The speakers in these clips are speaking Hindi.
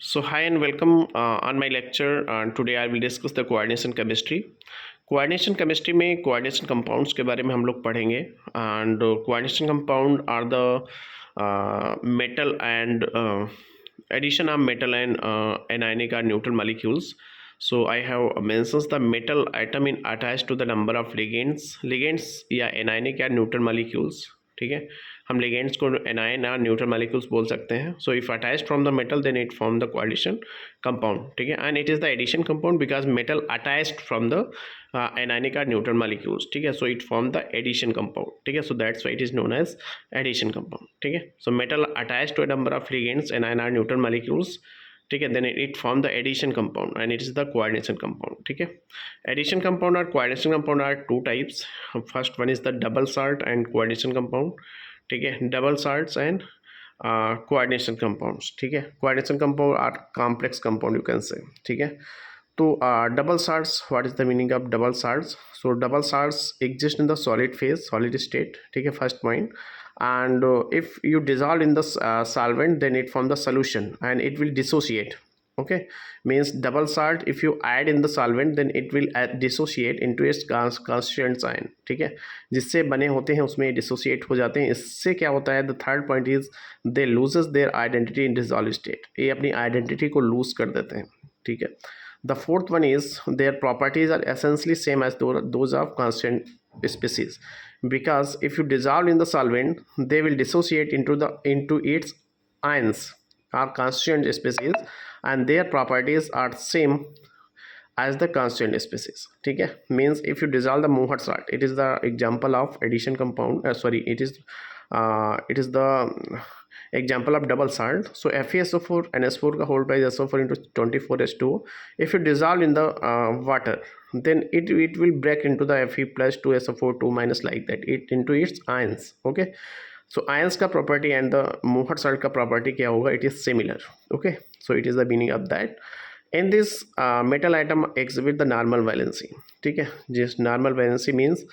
So hi and welcome on my lecture. Today I will discuss the coordination chemistry. Coordination chemistry में coordination compounds के बारे में हम लोग पढ़ेंगे and coordination compound are the metal and addition of metal and anionic or neutral molecules. So I have mentions the metal atom in attached to the number of ligands या anionic या neutral molecules. ठीक है, हम लिगेंड्स को एनायन और न्यूट्रल मॉलिक्यूल्स बोल सकते हैं. So if attached from the metal then it form the coordination compound. ठीक है, and it is the addition compound because metal attached from the anionic और न्यूट्रल मॉलिक्यूल्स. ठीक है, so it form the addition compound. ठीक है, so that's why it is known as addition compound. ठीक है, so metal attached to a number of ligands anion और न्यूट्रल मॉलिक्यूल्स. ठीक है, then it form the addition compound and it is the coordination compound. ठीक है, एडिशन कंपाउंड और coordination compound are two types. First one is the double salt and coordination compound. ठीक है, double salts and coordination compounds. ठीक है, coordination compound are complex compound you can say. ठीक है, तो double salts, what is the meaning of double salts? So double salts exist in the solid phase, solid state. ठीक है, first point. and if you dissolve in the solvent then it form the solution and it will dissociate. Okay, means double salt if you add in the solvent then it will dissociate into its constituent ion. ठीक है, जिससे बने होते हैं उसमें dissociate हो जाते हैं. इससे क्या होता है? the third point is they loses their identity in dissolved state. ये अपनी identity को lose कर देते हैं. ठीक है, the fourth one is their properties are essentially same as those of constant species, because if you dissolve in the solvent they will dissociate into its ions or constituent species and their properties are same as the constituent species. ठीक है, means if you dissolve the Mohr salt, it is the example of addition compound. It is the example of double salt. So FeSO4 NH4 का whole price SO4 into 24H2O. If you dissolve in the water then it will break into the Fe plus 2SO4 2 minus like that it into its ions. Okay, so ions का property and the Mohr salt का property क्या होगा? It is similar. Okay, so it is the meaning of that. In this metal atom exhibit the normal valency. ठीक है, just normal valency means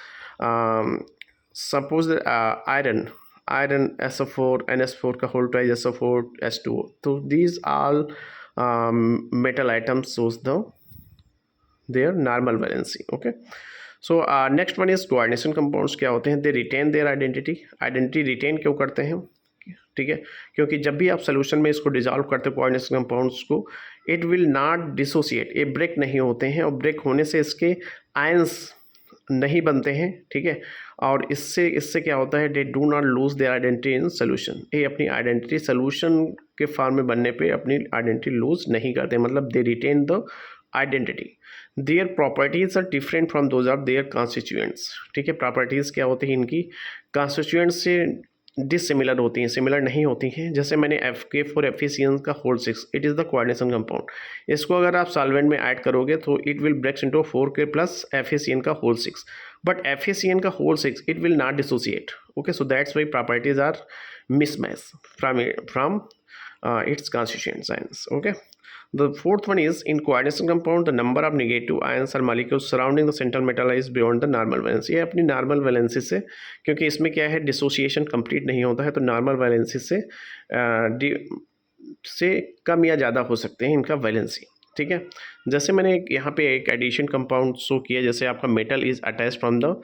suppose iron SO4 NS4 का whole twice SO4 S2O. तो these all metal atoms shows their normal valency. Okay, so next one is coordination compounds. क्या होते हैं? They retain their identity. Identity retain क्यों करते हैं? ठीक है, क्योंकि जब भी आप सोल्यूशन में इसको डिजॉल्व करते हो कोऑर्डिनेशन कंपाउंड्स को, इट विल नॉट डिसोसिएट. ये ब्रेक नहीं होते हैं और ब्रेक होने से इसके आयंस नहीं बनते हैं. ठीक है, और इससे क्या होता है? They do not lose their identity in solution. ये अपनी आइडेंटिटी सोल्यूशन के फॉर्म में बनने पे अपनी आइडेंटिटी लूज नहीं करते, मतलब they retain the identity. Their properties are different from those of their constituents. ठीक है, प्रॉपर्टीज़ क्या होती हैं इनकी? कॉन्स्टिट्यूएंट्स से डिसिमिलर होती हैं, सिमिलर नहीं होती हैं. जैसे मैंने FK4 FeCN का whole 6, it is the coordination compound. इसको अगर आप सॉल्वेंट में ऐड करोगे तो it will breaks into 4K plus FeCN का होल 6. बट FeCN का whole 6 it will not dissociate. Okay, so that's why properties are mismatch from its constituent ions. Okay, the fourth one is in coordination compound the number of negative ions or molecules surrounding the central metal is beyond the normal valence. ये अपनी normal valency से, क्योंकि इसमें क्या है? डिसोसिएशन कंप्लीट नहीं होता है, तो नॉर्मल वैलेंसी से कम या ज़्यादा हो सकते हैं इनका वैलेंसी. ठीक है, जैसे मैंने यहाँ पे एक एडिशन कंपाउंड शो किया. जैसे आपका metal is attach from the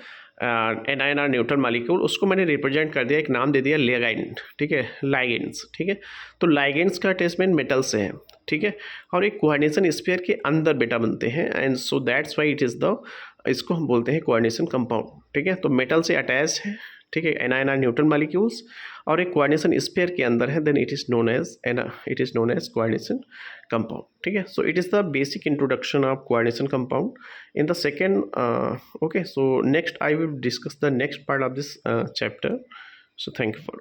anion और न्यूट्रल मॉलिक्यूल, उसको मैंने रिप्रेजेंट कर दिया, एक नाम दे दिया लिगैंड. ठीक है, लाइगेंड्स. ठीक है, तो लाइगेंड्स का अटैचमेंट मेटल से है. ठीक है, और एक कोऑर्डिनेशन स्फीयर के अंदर बेटा बनते हैं and so that's why it is the, इसको हम बोलते हैं कोऑर्डिनेशन कंपाउंड. ठीक है, तो मेटल से अटैच है. ठीक है, एनायन और न्यूट्रल मॉलिक्यूल्स और एक कोऑर्डिनेशन स्फीयर के अंदर है, then it is known as coordination compound. ठीक है, so it is the basic introduction of coordination compound. In the second okay, so next I will discuss the next part of this chapter. So thank you for